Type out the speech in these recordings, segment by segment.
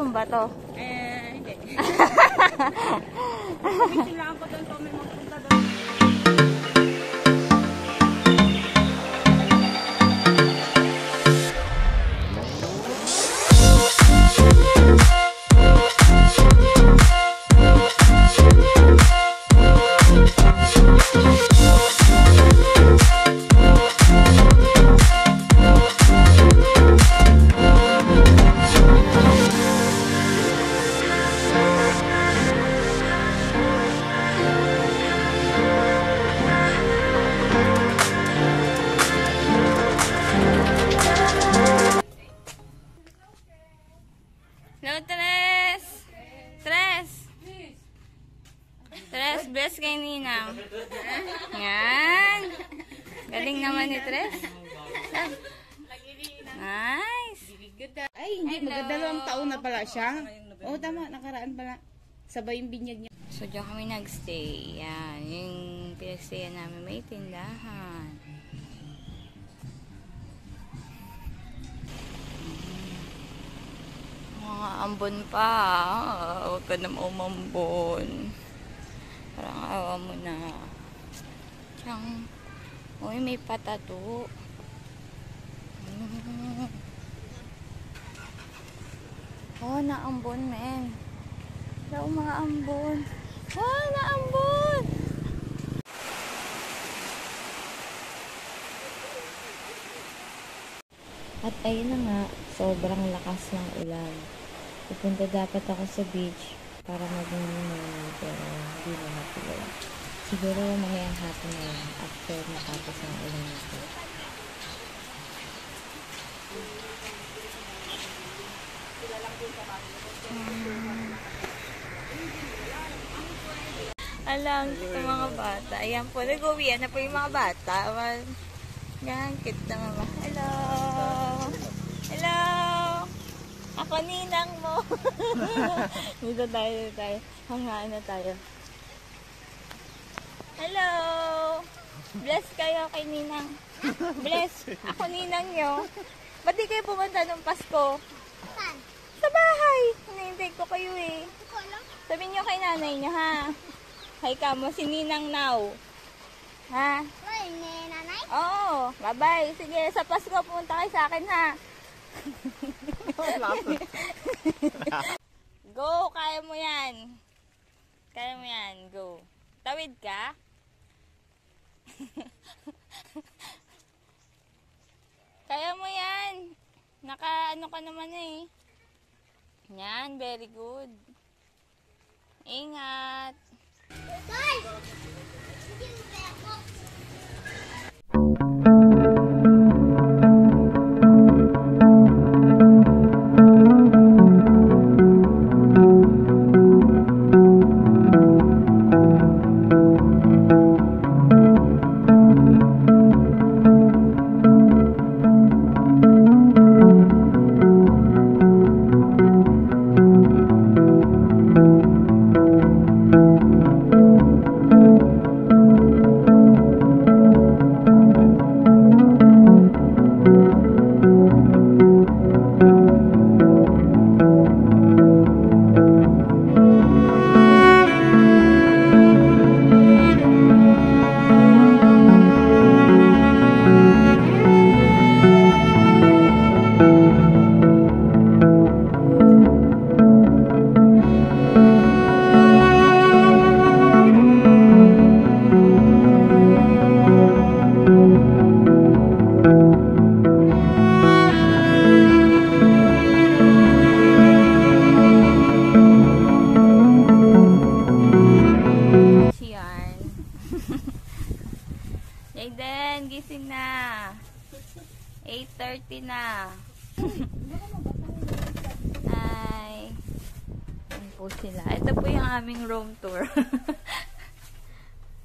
mo ba to? Hindi. Bisilaan ko doon kung may magpunta doon. Bless kay Ninang. Yan. Galing naman ni Tres. Nice. Ay, hindi. Magdalawang taon na pala siya. Oo, tama. Nakaraan pala. Sabay yung binyag niya. So, diyan kami nagstay. Yan. Yung pinagstayan namin may tindahan. Mga ambon pa. Huwag ka na umambon. Parang awa mo na. Tiyang. Uy, may patato. Oh, naambon, men. Daw mga ambon. Oh, naambon! At ayun na nga, sobrang lakas ng ulan. Pupunta dapat ako sa beach para mag-inuman, pero hindi na natuloy. Siguro mamayang hapon na yun after matapos ng ulan nito. Alang sa mga bata. Ayan po, nag-uwian na po yung mga bata. Yan, cute na mama. Hello! Hello! Ako ninang mo. Dito tayo. Hangaan na tayo. Hello! Bless kayo kay ninang. Bless. Ako ninang nyo. Ba't di kayo pumunta nung Pasko? Saan? Sa bahay. Hinihintay ko kayo eh. Ito lang. Sabihin nyo kay nanay nyo ha. Hi ka mo, si Ninang Now. Ha? Ay, nanay? Oo. Bye-bye. Sige, sa Pasko pumunta kayo sa akin ha. Go, kaya mo yan. Kaya mo yan, go. Tawid ka? Kaya mo yan. Naka-ano ka naman eh. Yan, very good. Ingat. Tay! Hindi mo kaya ako. Jayden, gising na. 8:30 na. Hi. Ayan po sila. Ito po yung aming room tour.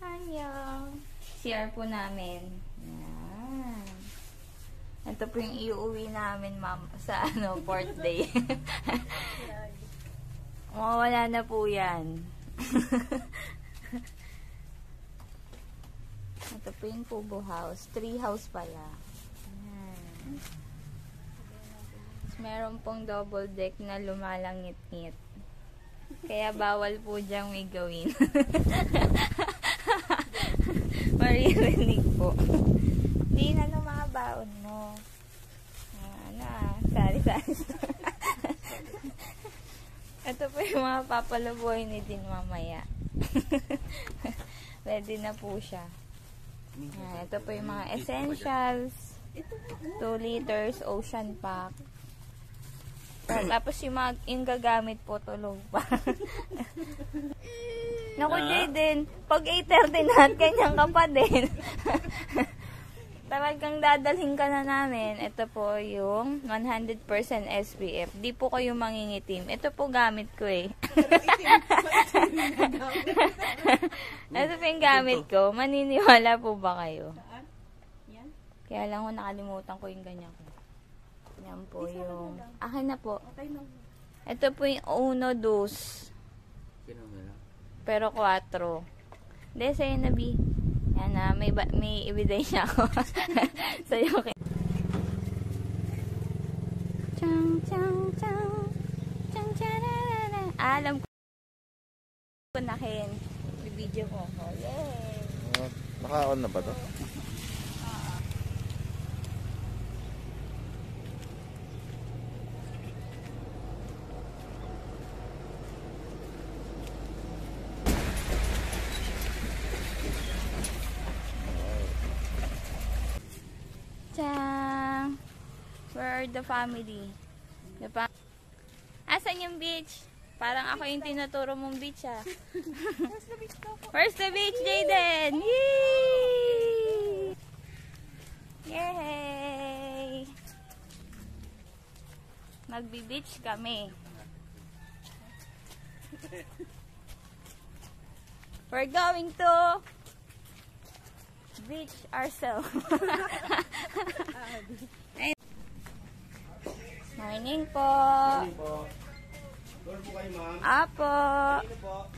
Annyeong. CR po namin. Ayan. Ito po yung iuwi namin, ma'am, sa fourth day. Mawawala na po yan. Ito po yung Kubo house. 3 house pala. Ayan. Meron pong double deck na lumalangit-ngit. Kaya bawal po diyang may gawin. Maririnig po. Hindi na mga baon mo. Sari-sari. Ito po yung mga papalubuhay ni Din mamaya. Ready na po siya. Ito po yung mga essentials. 2 liters ocean pack. Tapos yung gagamit po tulog pa. Naku, Jaden, pag 8:30 na at kanyang ka pa din. Talagang dadalhin ka na namin. Ito po yung 100% SPF. Di po kayo mangingitim. Ito po gamit ko eh. Ito po yung gamit ko. Maniniwala po ba kayo? Kaya lang ko nakalimutan ko yung ganyan ko. Yan po yung... Akin na po. Ito po yung 1, 2. Pero 4. Hindi, sa'yo na, B. Yan na, may ebidensya ako. Sa'yo, okay. Chang, chang, chang. Chang, chararara. Alam ko na, Ken. May video ko ako. Yay! Naka-on na ba to? Chang! Where are the family? Asan yung beach? Parang ako yung tinuturo mong beach, ah. Where's the beach, Jaden? Yay! Yay! Magbi-beach kami. We're going to beach ourselves. Morning po. Morning po. Doon po kayo, ma'am. Apo. Dito po.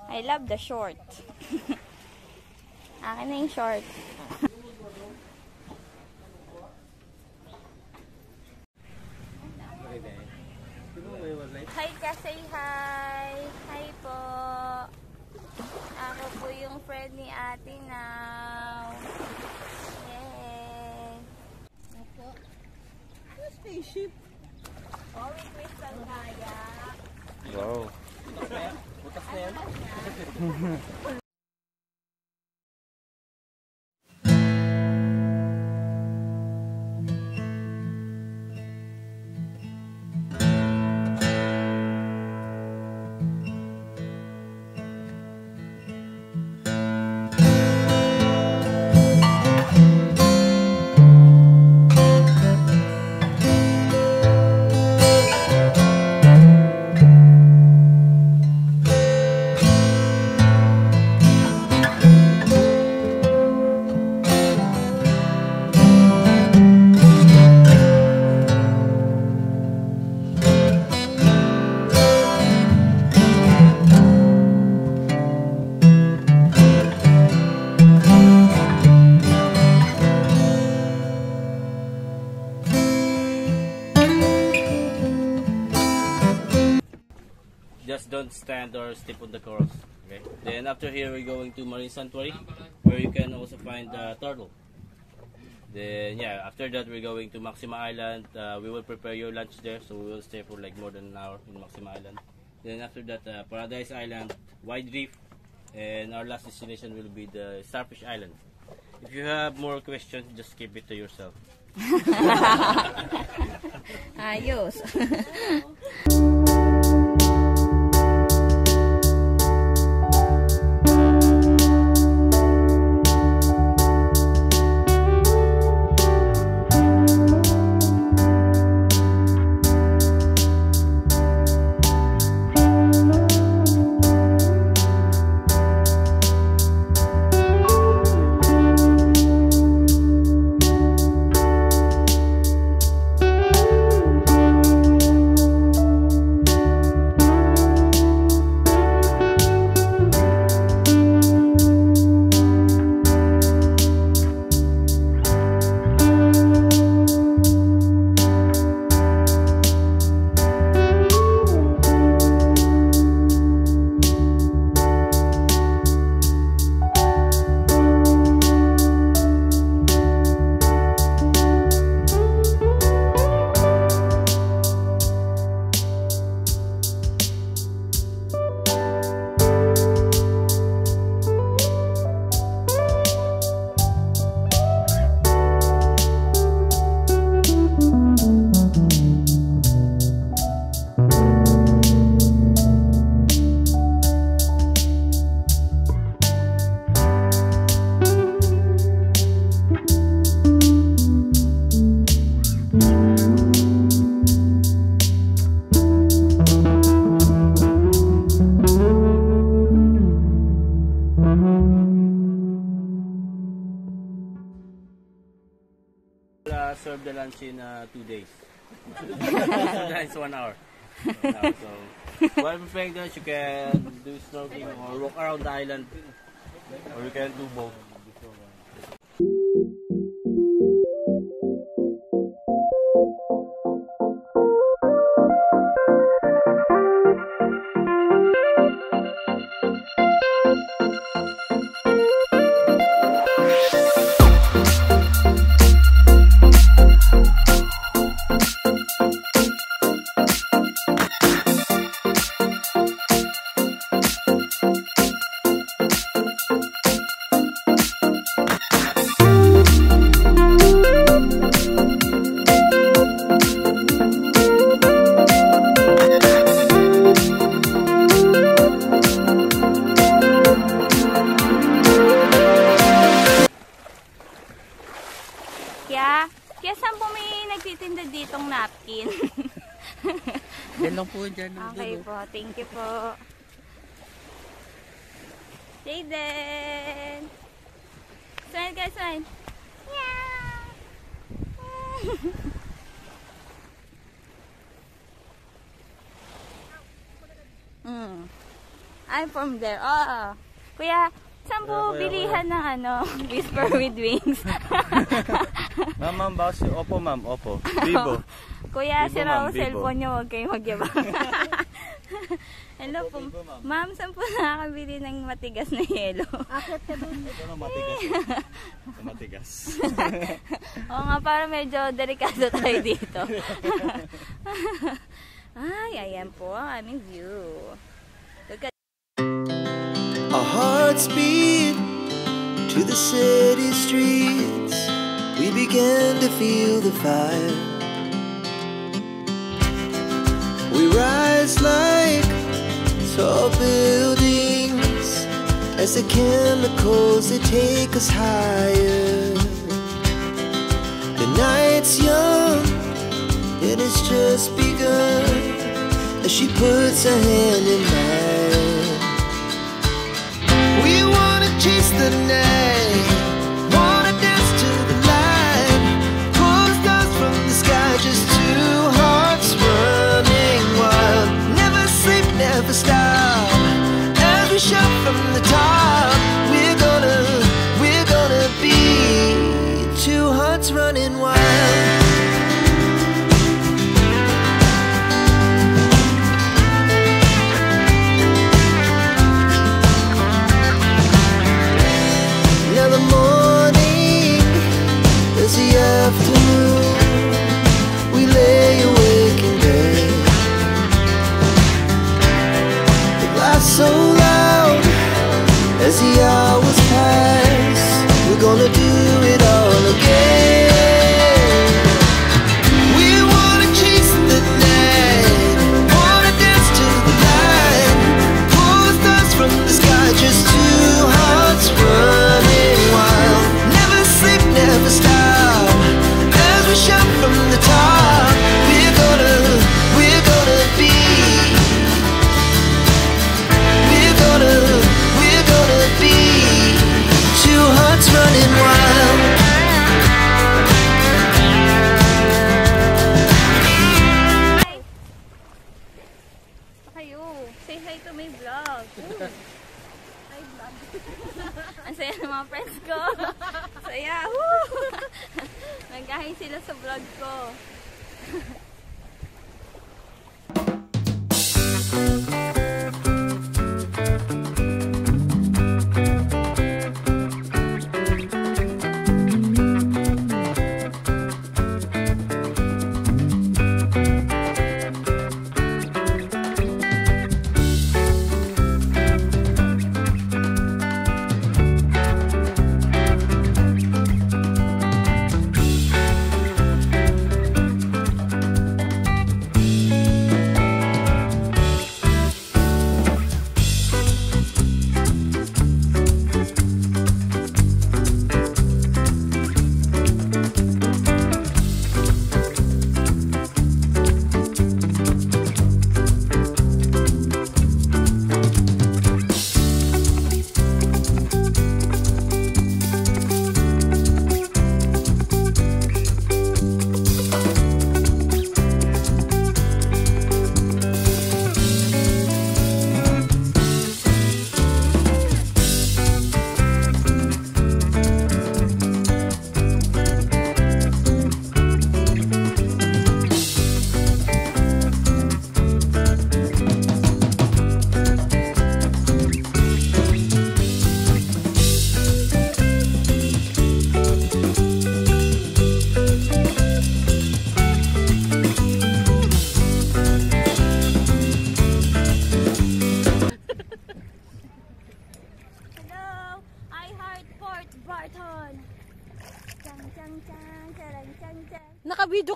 I love the short. Akin na yung short. Hi ka, say hi. Hi po. Ako po yung friend ni Ate now. Yay. Ako. Spaceship. Oh, may crystal kaya. Wow. Butas na yan. Just don't stand or step on the corals. Okay. Then after here we're going to Marine Sanctuary, where you can also find the turtle. Then yeah, after that we're going to Maxima Island. We will prepare your lunch there, so we will stay for like more than an hour in Maxima Island. Then after that, Paradise Island, Wide Reef, and our last destination will be the Starfish Island. If you have more questions, just keep it to yourself. Ayos. lunch in 2 days. That's 1 hour. So, while preparing lunch, you can do snorkeling or walk around the island, or you can do both. Kaya saan po may nagtitinda ditong napkin? Yan lang po dyan. Okay po, thank you po. Jaden! Smile guys, smile! Yeah! I'm from there. Oh, kuya, saan po bilihan ng Whisper with Wings? Ma'am, basi. Opo, ma'am. Opo. Vivo. Kuya, Vivo, sira ma'am, ang Vivo. cellphone nyo. Huwag kayong magyabang. Hello po. Ma'am, saan po nakakabili ng matigas na yelo? Akit ka dun. Ito na matigas. Matigas. Oo nga, para medyo delikado tayo dito. Ay, ayan po ang aming view. Look at Our hearts beat to the city streets. We began to feel the fire. We rise like tall buildings as the chemicals they take us higher. The night's young and it's just begun as she puts her hand in mine. We wanna chase the night, wanna dance to the light, pull stars from the sky, just two hearts running wild. Never sleep, never stop, as we shout from the top. We're gonna be two hearts running wild. Now the morning is the afternoon. We lay awake in bed. The glass so loud as the hours pass. We're gonna do it all again. We wanna chase the night, wanna dance to the light, pull stars from the sky, just two hearts running wild. Never sleep, never stop, as we shout from the top. We're gonna be, we're gonna be two hearts running wild. kayo. Say hi to my vlog. Hi vlog. Ang saya ng mga friends ko. Saya. Woo! Nag-hi sila sa vlog ko.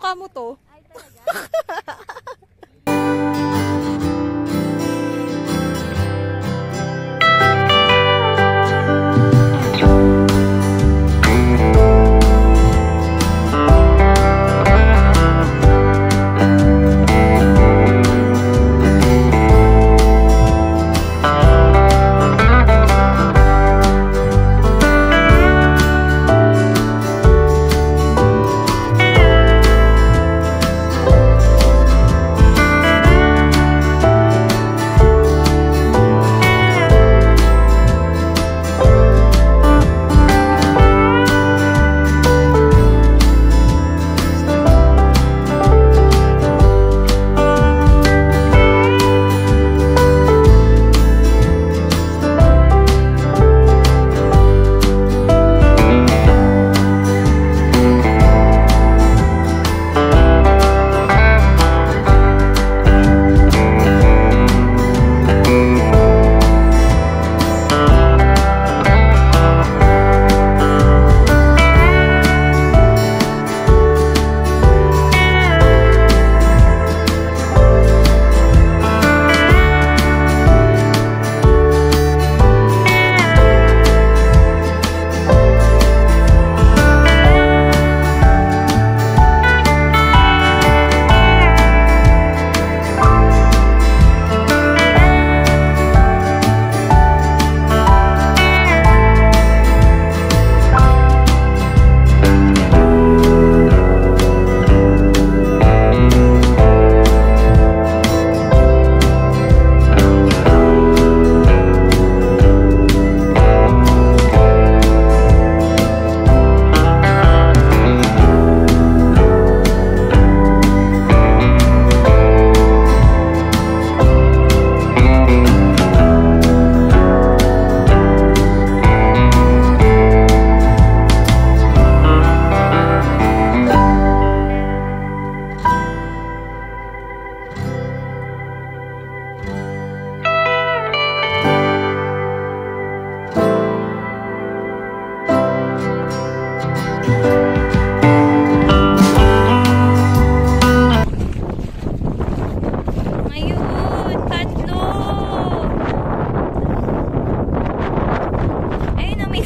kamukha mo to.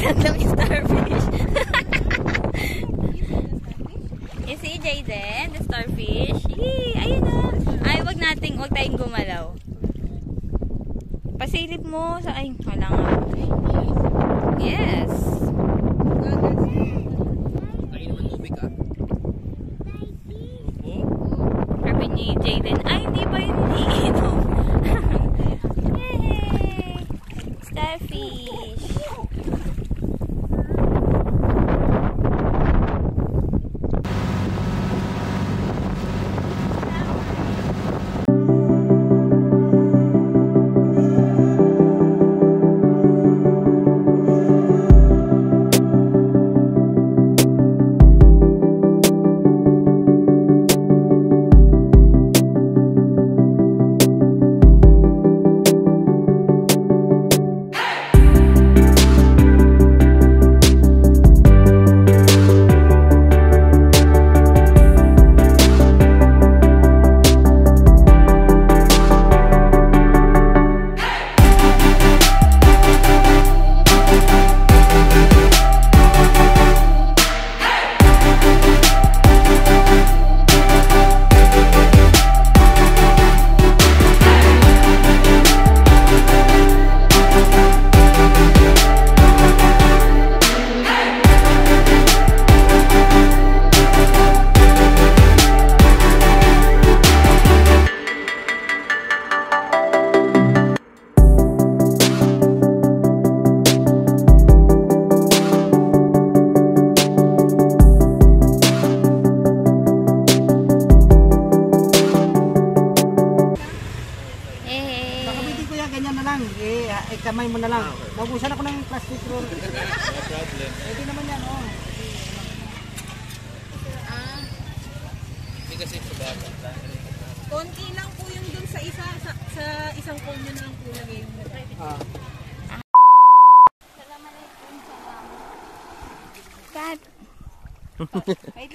Tatlong starfish. You see, Jayden, the starfish. Yee, ayun na. Ay, wag tayong gumalaw. Pasilip mo sa, ay, wala nga. Yes. Sabi ni Jayden, ay, hindi pa yun iniinom. Yay! Starfish. Kamay mo na lang. Naubusan ako ng plastic roll. No problem. Pwede naman yan, oh. Hindi kasi sa bata. Konti lang po yung dun sa isang phone nyo na lang po lagay yung Kat. Wait lang.